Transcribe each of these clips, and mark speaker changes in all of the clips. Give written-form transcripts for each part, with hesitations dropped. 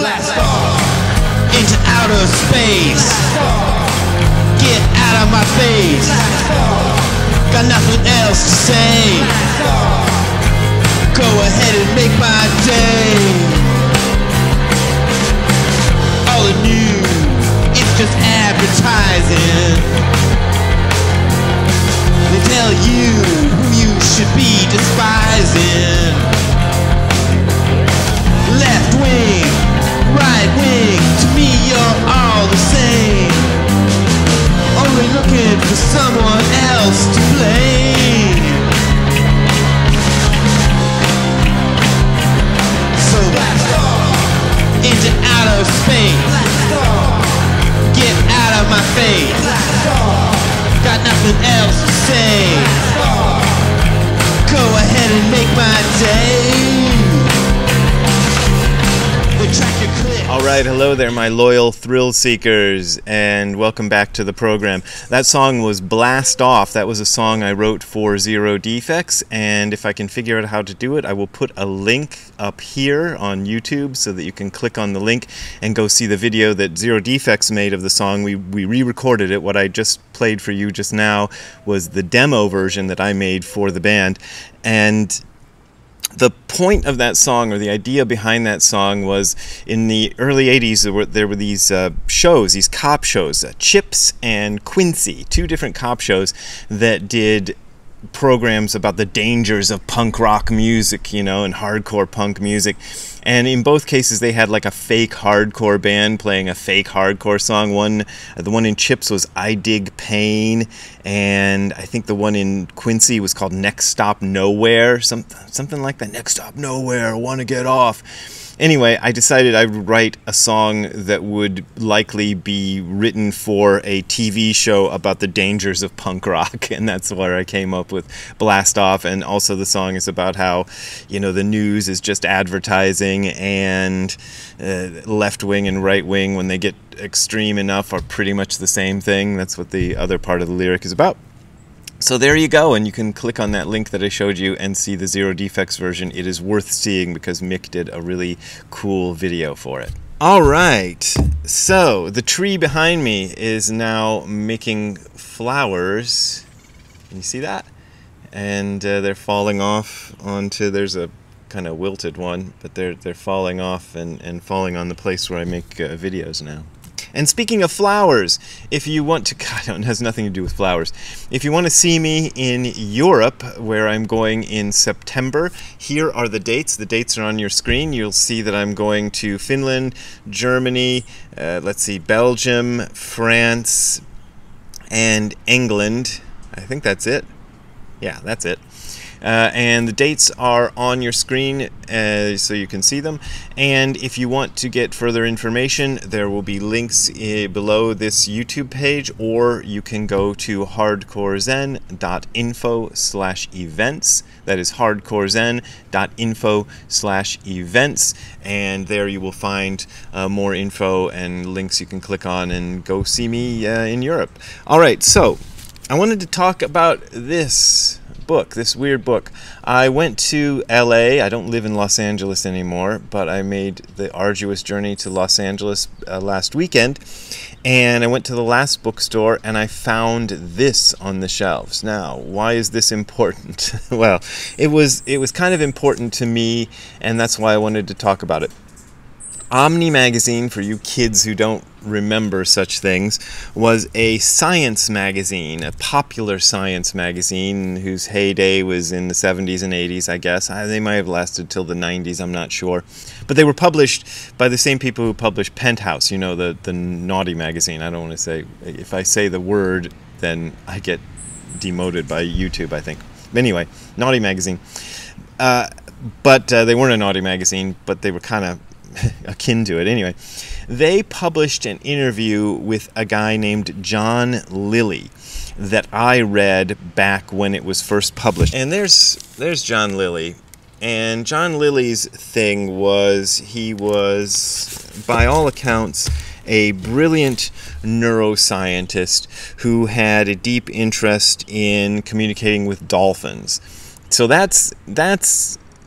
Speaker 1: Blast off into outer space. Get out of my face. Got nothing else to say. Go ahead and make my day. All the news, it's just advertising. They tell you who you should be despising. Left wing, right wing, to me you're all the same. Only looking for someone else to blame. So blast off into outer space. Get out of my face. Got nothing else to say. Go ahead and make my day.
Speaker 2: Alright, hello there my loyal thrill seekers, and welcome back to the program. That song was Blast Off. That was a song I wrote for Zero Defects, and if I can figure out how to do it, I will put a link up here on YouTube so that you can click on the link and go see the video that Zero Defects made of the song. We re-recorded it. What I just played for you just now was the demo version that I made for the band, and the point of that song, or the idea behind that song, was in the early 80s there were these shows, these cop shows, Chips and Quincy, two different cop shows that did programs about the dangers of punk rock music, you know, and hardcore punk music. And in both cases they had like a fake hardcore band playing a fake hardcore song. The one in Chips was I Dig Pain, and I think the one in Quincy was called Next Stop Nowhere, something like that. Next Stop Nowhere, wanna get off. Anyway, I decided I would write a song that would likely be written for a TV show about the dangers of punk rock, and that's where I came up with Blast Off. And also the song is about how, you know, the news is just advertising, and left wing and right wing, when they get extreme enough, are pretty much the same thing. That's what the other part of the lyric is about. So there you go, and you can click on that link that I showed you and see the Zero Defects version. It is worth seeing because Mick did a really cool video for it. Alright, so the tree behind me is now making flowers. Can you see that? And they're falling off onto, there's a kind of wilted one, but they're falling off and falling on the place where I make videos now. And speaking of flowers, if you want to, God, it has nothing to do with flowers. If you want to see me in Europe, where I'm going in September, here are the dates. The dates are on your screen. You'll see that I'm going to Finland, Germany, let's see, Belgium, France, and England. I think that's it. Yeah, that's it. And the dates are on your screen so you can see them. And if you want to get further information, there will be links below this YouTube page, or you can go to hardcorezen.info/events. That is hardcorezen.info/events, and there you will find more info and links you can click on and go see me in Europe. Alright, so I wanted to talk about this book, this weird book. I went to LA. I don't live in Los Angeles anymore, but I made the arduous journey to Los Angeles last weekend, and I went to the last bookstore and I found this on the shelves. Now, why is this important? Well, it was kind of important to me, and that's why I wanted to talk about it. Omni magazine, for you kids who don't remember such things, was a science magazine, a popular science magazine whose heyday was in the 70s and 80s, I guess. They might have lasted till the 90s, I'm not sure. But they were published by the same people who published Penthouse, you know, the naughty magazine. I don't want to say, if I say the word, then I get demoted by YouTube, I think. Anyway, naughty magazine. But they weren't a naughty magazine, but they were kind of akin to it. Anyway, they published an interview with a guy named John Lilly that I read back when it was first published. And there's John Lilly. And John Lilly's thing was, he was, by all accounts, a brilliant neuroscientist who had a deep interest in communicating with dolphins. So that's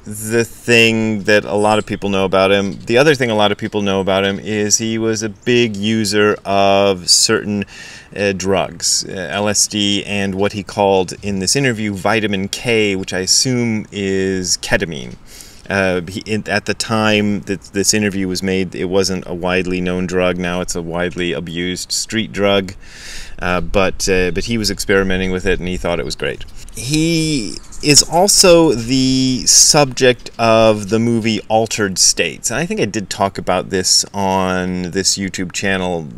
Speaker 2: the thing that a lot of people know about him. The other thing a lot of people know about him is he was a big user of certain drugs, LSD, and what he called in this interview vitamin K, which I assume is ketamine. At the time that this interview was made, it wasn't a widely known drug. Now it's a widely abused street drug, but he was experimenting with it and he thought it was great. He is also the subject of the movie Altered States. And I think I did talk about this on this YouTube channel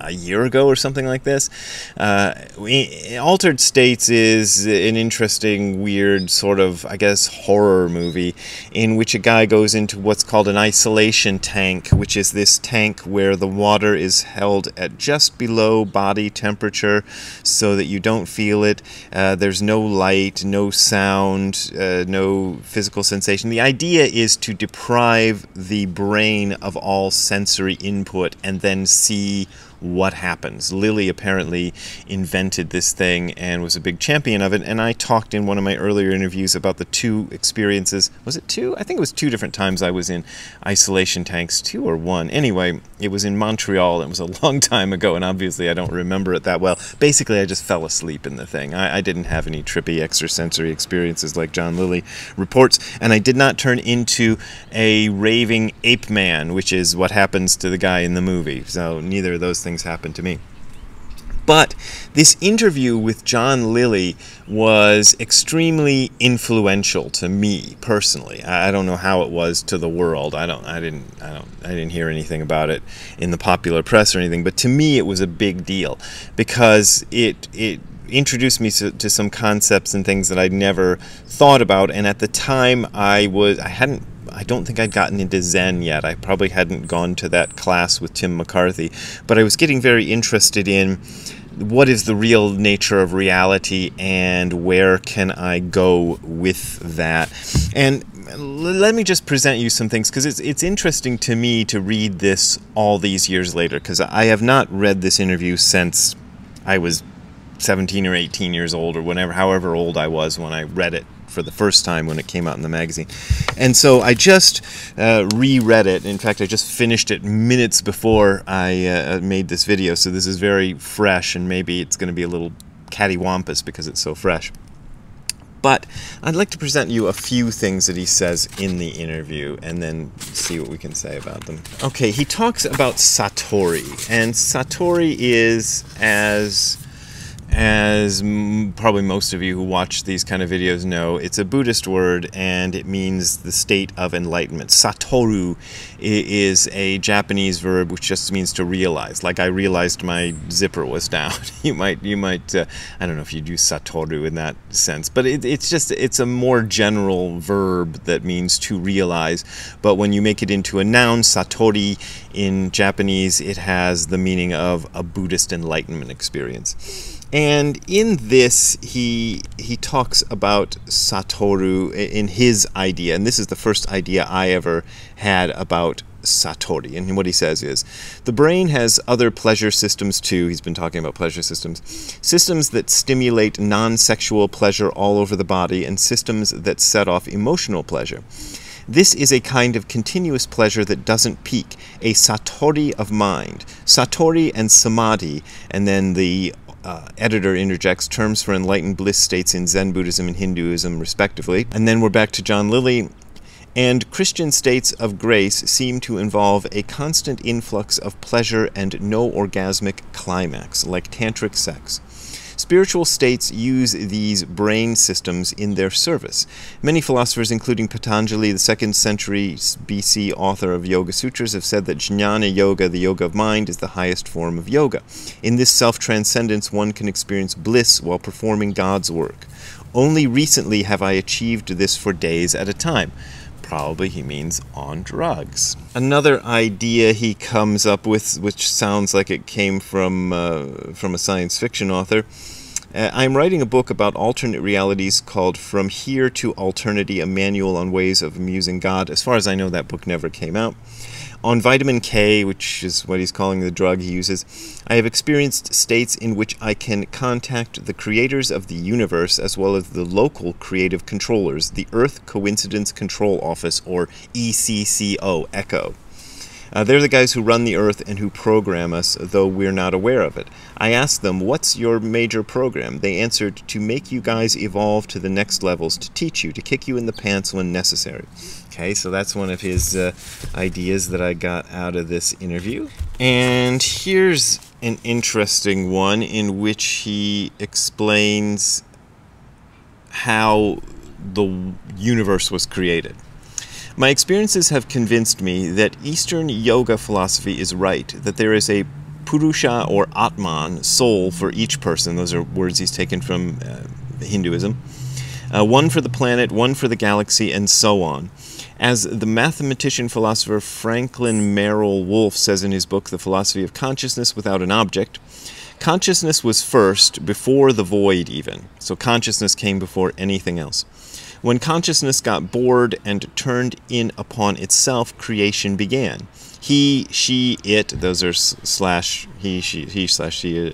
Speaker 2: a year ago or something like this. Altered States is an interesting, weird sort of, I guess, horror movie in which a guy goes into what's called an isolation tank, which is this tank where the water is held at just below body temperature so that you don't feel it. There's no light, no sound, no physical sensation. The idea is to deprive the brain of all sensory input and then see what happens. Lilly apparently invented this thing and was a big champion of it, and I talked in one of my earlier interviews about the two experiences. Was it two? I think it was two different times I was in isolation tanks. Two or one. Anyway, it was in Montreal. It was a long time ago, and obviously I don't remember it that well. Basically, I just fell asleep in the thing. I didn't have any trippy extrasensory experiences like John Lilly reports, and I did not turn into a raving ape man, which is what happens to the guy in the movie. So neither of those things happened to me. But this interview with John Lilly was extremely influential to me personally. I don't know how it was to the world. I didn't hear anything about it in the popular press or anything, but to me it was a big deal because it introduced me to some concepts and things that I'd never thought about, and at the time I don't think I'd gotten into Zen yet. I probably hadn't gone to that class with Tim McCarthy, but I was getting very interested in what is the real nature of reality and where can I go with that. And let me just present you some things, because it's interesting to me to read this all these years later, because I have not read this interview since I was 17 or 18 years old, or however old I was when I read it for the first time when it came out in the magazine. And so I just reread it. In fact, I just finished it minutes before I made this video, so this is very fresh, and maybe it's going to be a little cattywampus because it's so fresh. But I'd like to present you a few things that he says in the interview and then see what we can say about them. Okay, he talks about Satori, and Satori is, as probably most of you who watch these kind of videos know, it's a Buddhist word and it means the state of enlightenment. Satoru is a Japanese verb which just means to realize. Like I realized my zipper was down. you might I don't know if you'd use Satoru in that sense, but it's a more general verb that means to realize. But when you make it into a noun, Satori in Japanese, it has the meaning of a Buddhist enlightenment experience. And in this, he talks about Satoru in his idea, and this is the first idea I ever had about Satori. And what he says is, the brain has other pleasure systems too. He's been talking about pleasure systems. Systems that stimulate non-sexual pleasure all over the body, and systems that set off emotional pleasure. This is a kind of continuous pleasure that doesn't peak, a satori of mind. Satori and samadhi, and then the editor interjects terms for enlightened bliss states in Zen Buddhism and Hinduism, respectively. And then we're back to John Lilly. And Christian states of grace seem to involve a constant influx of pleasure and no orgasmic climax, like tantric sex. Spiritual states use these brain systems in their service. Many philosophers, including Patanjali, the 2nd century BC author of Yoga Sutras, have said that jnana yoga, the yoga of mind, is the highest form of yoga. In this self-transcendence, one can experience bliss while performing God's work. Only recently have I achieved this for days at a time. Probably he means on drugs. Another idea he comes up with, which sounds like it came from a science fiction author. I'm writing a book about alternate realities called From Here to Alternity, a manual on ways of amusing God. As far as I know, that book never came out. On vitamin K, which is what he's calling the drug he uses, I have experienced states in which I can contact the creators of the universe as well as the local creative controllers, the Earth Coincidence Control Office, or ECCO, ECHO. They're the guys who run the Earth and who program us, though we're not aware of it. I asked them, what's your major program? They answered, to make you guys evolve to the next levels, to teach you, to kick you in the pants when necessary. Okay, so that's one of his ideas that I got out of this interview. And here's an interesting one in which he explains how the universe was created. My experiences have convinced me that Eastern yoga philosophy is right, that there is a Purusha or Atman, soul, for each person. Those are words he's taken from Hinduism. One for the planet, one for the galaxy, and so on. As the mathematician-philosopher Franklin Merrill Wolff says in his book, The Philosophy of Consciousness Without an Object, consciousness was first, before the void even. So consciousness came before anything else. When consciousness got bored and turned in upon itself, creation began. He, she, it, those are slash he, slash she,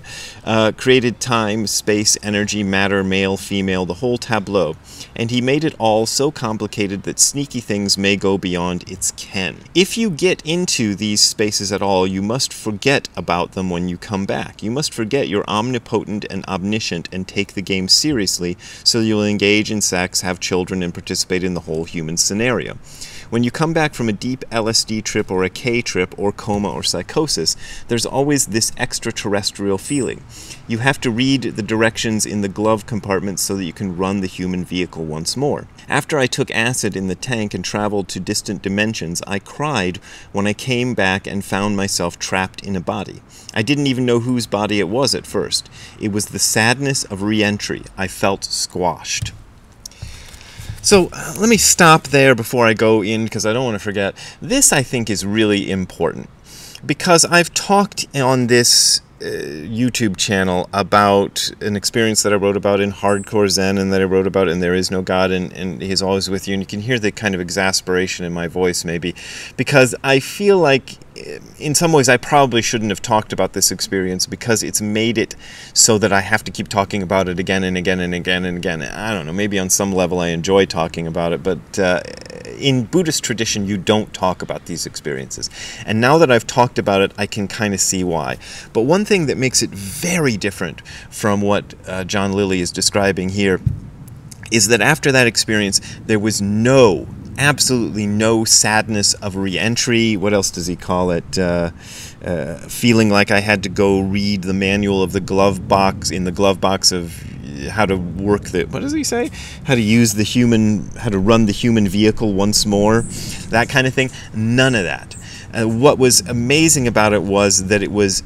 Speaker 2: created time, space, energy, matter, male, female, the whole tableau. And he made it all so complicated that sneaky things may go beyond its ken. If you get into these spaces at all, you must forget about them when you come back. You must forget you're omnipotent and omniscient and take the game seriously, so you'll engage in sex, have children, and participate in the whole human scenario. When you come back from a deep LSD trip or a K trip or coma or psychosis, there's always this extraterrestrial feeling. You have to read the directions in the glove compartment so that you can run the human vehicle once more. After I took acid in the tank and traveled to distant dimensions, I cried when I came back and found myself trapped in a body. I didn't even know whose body it was at first. It was the sadness of re-entry. I felt squashed. So let me stop there before I go in, because I don't want to forget. This, I think, is really important, because I've talked on this YouTube channel about an experience that I wrote about in Hardcore Zen, and that I wrote about in There Is No God, and He's Always With You. And you can hear the kind of exasperation in my voice, maybe, because I feel like in some ways I probably shouldn't have talked about this experience, because it's made it so that I have to keep talking about it again and again and again and again. I don't know, maybe on some level I enjoy talking about it, but in Buddhist tradition you don't talk about these experiences. And now that I've talked about it, I can kind of see why. But one thing that makes it very different from what John Lilly is describing here is that after that experience there was absolutely no sadness of re-entry. What else does he call it? Feeling like I had to go read the manual of the glove box, in the glove box of how to work the, what does he say? How to run the human vehicle once more. That kind of thing. None of that. What was amazing about it was that it was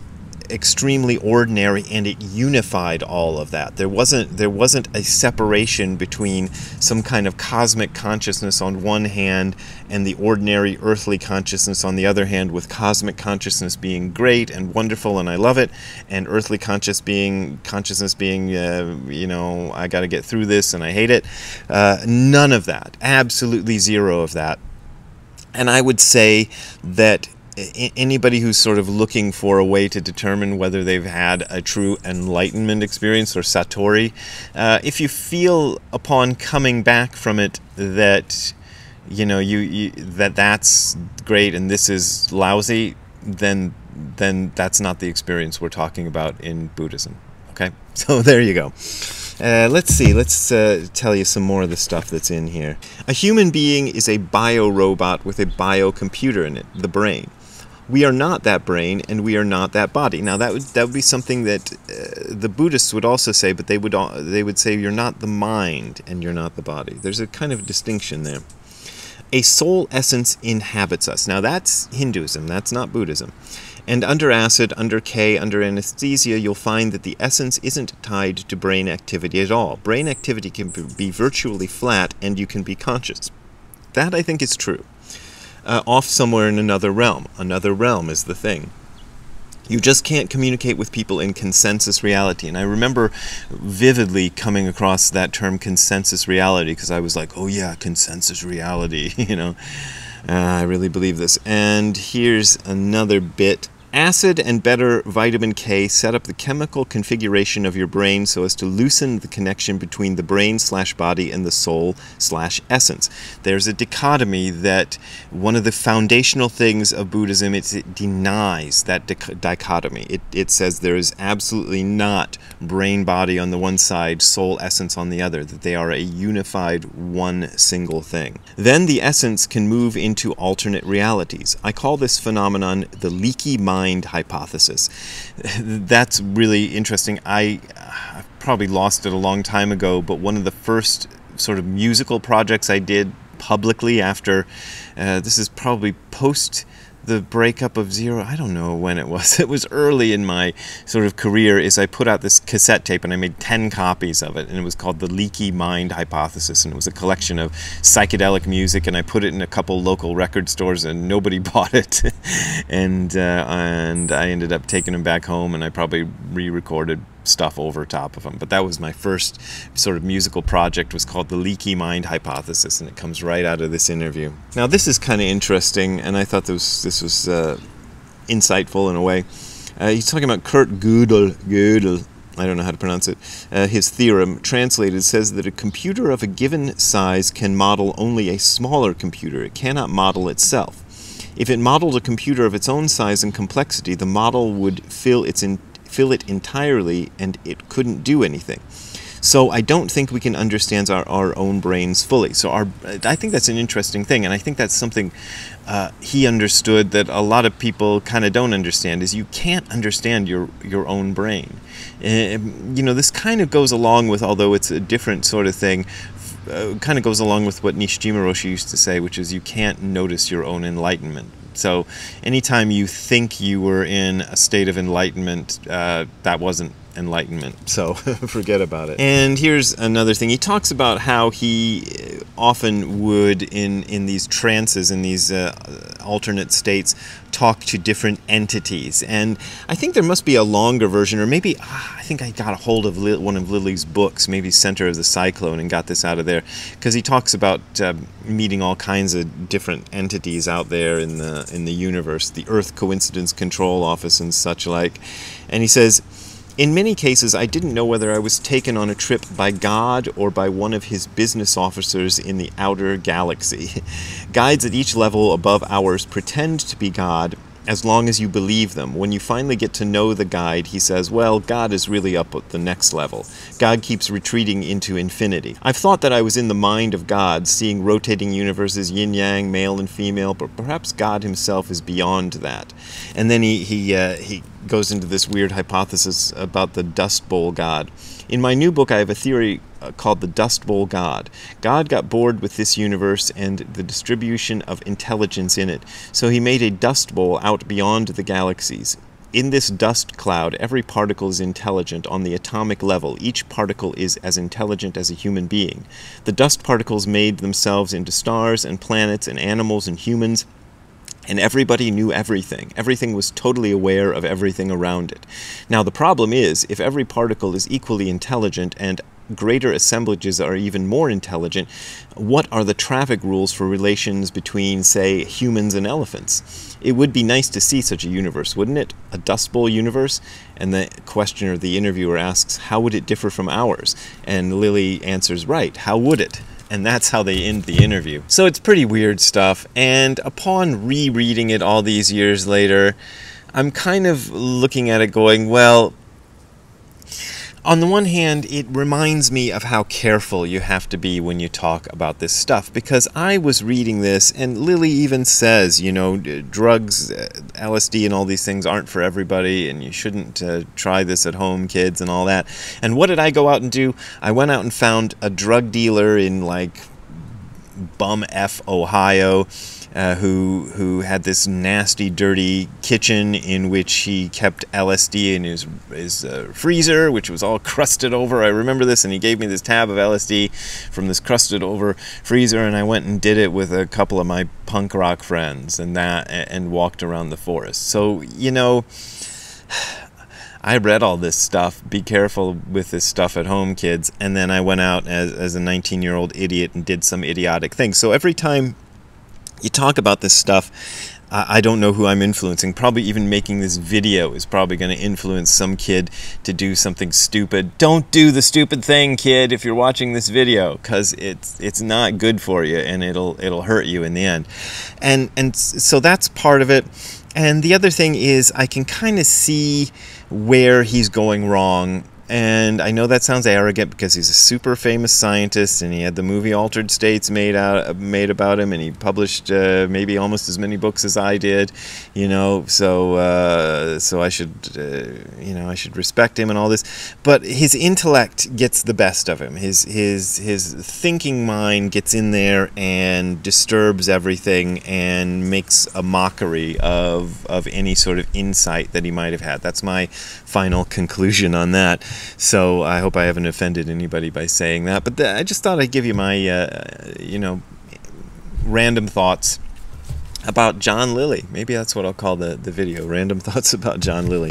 Speaker 2: extremely ordinary, and it unified all of that. There wasn't a separation between some kind of cosmic consciousness on one hand and the ordinary earthly consciousness on the other hand, with cosmic consciousness being great and wonderful and I love it, and earthly consciousness being you know, I got to get through this and I hate it. None of that. Absolutely zero of that. And I would say that anybody who's sort of looking for a way to determine whether they've had a true enlightenment experience, or satori, if you feel upon coming back from it that, you know, that's great and this is lousy, then that's not the experience we're talking about in Buddhism. Okay, so there you go. Let's see, let's tell you some more of the stuff that's in here. A human being is a bio-robot with a biocomputer in it, the brain. We are not that brain, and we are not that body. Now that would be something that the Buddhists would also say, but they would say you're not the mind and you're not the body. There's a kind of distinction there. A soul essence inhabits us. Now that's Hinduism, that's not Buddhism. And under acid, under K, under anesthesia, you'll find that the essence isn't tied to brain activity at all. Brain activity can be virtually flat, and you can be conscious. That, I think, is true. Off somewhere in another realm. Another realm is the thing. You just can't communicate with people in consensus reality. And I remember vividly coming across that term consensus reality, because I was like, oh yeah, consensus reality, you know. I really believe this. And here's another bit. Acid and better vitamin K set up the chemical configuration of your brain so as to loosen the connection between the brain/body and the soul/essence. There's a dichotomy that one of the foundational things of Buddhism is it denies that dichotomy. It says there is absolutely not brain-body on the one side, soul-essence on the other, that they are a unified one single thing. Then the essence can move into alternate realities. I call this phenomenon the leaky mind hypothesis. That's really interesting. I probably lost it a long time ago, but one of the first sort of musical projects I did publicly after, this is probably post the breakup of Zero, I don't know when it was. It was early in my sort of career, is I put out this cassette tape and I made 10 copies of it, and it was called The Leaky Mind Hypothesis, and it was a collection of psychedelic music, and I put it in a couple local record stores and nobody bought it. and I ended up taking them back home, and I probably re-recorded stuff over top of them. But that was my first sort of musical project, was called The Leaky Mind Hypothesis, and it comes right out of this interview. Now this is kind of interesting, and I thought this was insightful in a way. He's talking about Kurt Gödel, I don't know how to pronounce it. His theorem, translated, says that a computer of a given size can model only a smaller computer. It cannot model itself. If it modeled a computer of its own size and complexity, the model would fill it entirely, and it couldn't do anything. So I don't think we can understand our own brains fully. So I think that's an interesting thing, and I think that's something he understood that a lot of people kind of don't understand, is you can't understand your own brain. You know, this kind of goes along with, although it's a different sort of thing, kind of goes along with what Nishijima Roshi used to say, which is you can't notice your own enlightenment. So anytime you think you were in a state of enlightenment, that wasn't enlightenment, so forget about it. And here's another thing. He talks about how he often would, in these trances, in these alternate states, talk to different entities. And I think there must be a longer version, or maybe I think I got a hold of one of Lilly's books, maybe Center of the Cyclone, and got this out of there, because he talks about meeting all kinds of different entities out there in the universe, the Earth Coincidence Control Office and such like. And he says, in many cases, I didn't know whether I was taken on a trip by God or by one of his business officers in the outer galaxy. Guides at each level above ours pretend to be God as long as you believe them. When you finally get to know the guide, he says, well, God is really up at the next level. God keeps retreating into infinity. I've thought that I was in the mind of God, seeing rotating universes, yin-yang, male and female, but perhaps God himself is beyond that. And then he goes into this weird hypothesis about the Dust Bowl God. In my new book, I have a theory called the Dust Bowl God. God got bored with this universe and the distribution of intelligence in it, so he made a dust bowl out beyond the galaxies. In this dust cloud, every particle is intelligent on the atomic level. Each particle is as intelligent as a human being. The dust particles made themselves into stars and planets and animals and humans, and everybody knew everything. Everything was totally aware of everything around it. Now the problem is, if every particle is equally intelligent and greater assemblages are even more intelligent, what are the traffic rules for relations between, say, humans and elephants? It would be nice to see such a universe, wouldn't it? A Dust Bowl universe? And the questioner, the interviewer, asks, how would it differ from ours? And Lilly answers, right, how would it? And that's how they end the interview. So it's pretty weird stuff, and upon rereading it all these years later, I'm kind of looking at it going, well, on the one hand, it reminds me of how careful you have to be when you talk about this stuff, because I was reading this, and Lilly even says, you know, drugs, LSD and all these things aren't for everybody, and you shouldn't try this at home, kids, and all that. And what did I go out and do? I went out and found a drug dealer in, like, Bum F, Ohio, who had this nasty, dirty kitchen in which he kept LSD in his freezer, which was all crusted over. I remember this, and he gave me this tab of LSD from this crusted over freezer, and I went and did it with a couple of my punk rock friends and walked around the forest. So, you know, I read all this stuff. Be careful with this stuff at home, kids. And then I went out as a 19-year-old idiot and did some idiotic thing. So every time you talk about this stuff. I don't know who I'm influencing. Probably even making this video is probably going to influence some kid to do something stupid. Don't do the stupid thing, kid, if you're watching this video, because it's not good for you, and it'll hurt you in the end. And so that's part of it. And the other thing is I can kind of see where he's going wrong. And I know that sounds arrogant because he's a super famous scientist, and he had the movie Altered States made about him, and he published maybe almost as many books as I did, you know. So I should I should respect him and all this. But his intellect gets the best of him. His thinking mind gets in there and disturbs everything and makes a mockery of any sort of insight that he might have had. That's my final conclusion on that. So I hope I haven't offended anybody by saying that. But I just thought I'd give you my, random thoughts about John Lilly. Maybe that's what I'll call the video, Random Thoughts about John Lilly.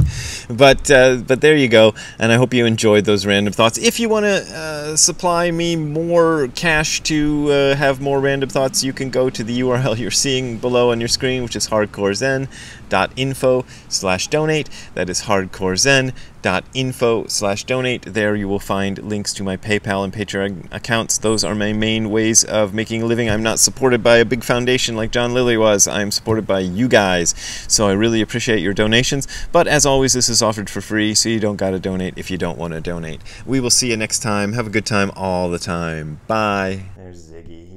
Speaker 2: But there you go, and I hope you enjoyed those random thoughts. If you want to supply me more cash to have more random thoughts, you can go to the URL you're seeing below on your screen, which is hardcorezen.info/donate. That is hardcorezen.info/donate. There you will find links to my PayPal and Patreon accounts. Those are my main ways of making a living. I'm not supported by a big foundation like John Lilly was. I'm supported by you guys, so I really appreciate your donations. But as always, this is offered for free, so you don't gotta donate if you don't want to donate. We will see you next time. Have a good time all the time. Bye. There's Ziggy.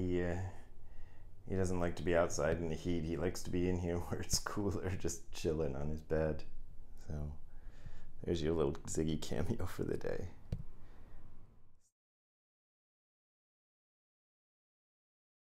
Speaker 2: He doesn't like to be outside in the heat. He likes to be in here where it's cooler, just chilling on his bed. So there's your little Ziggy cameo for the day.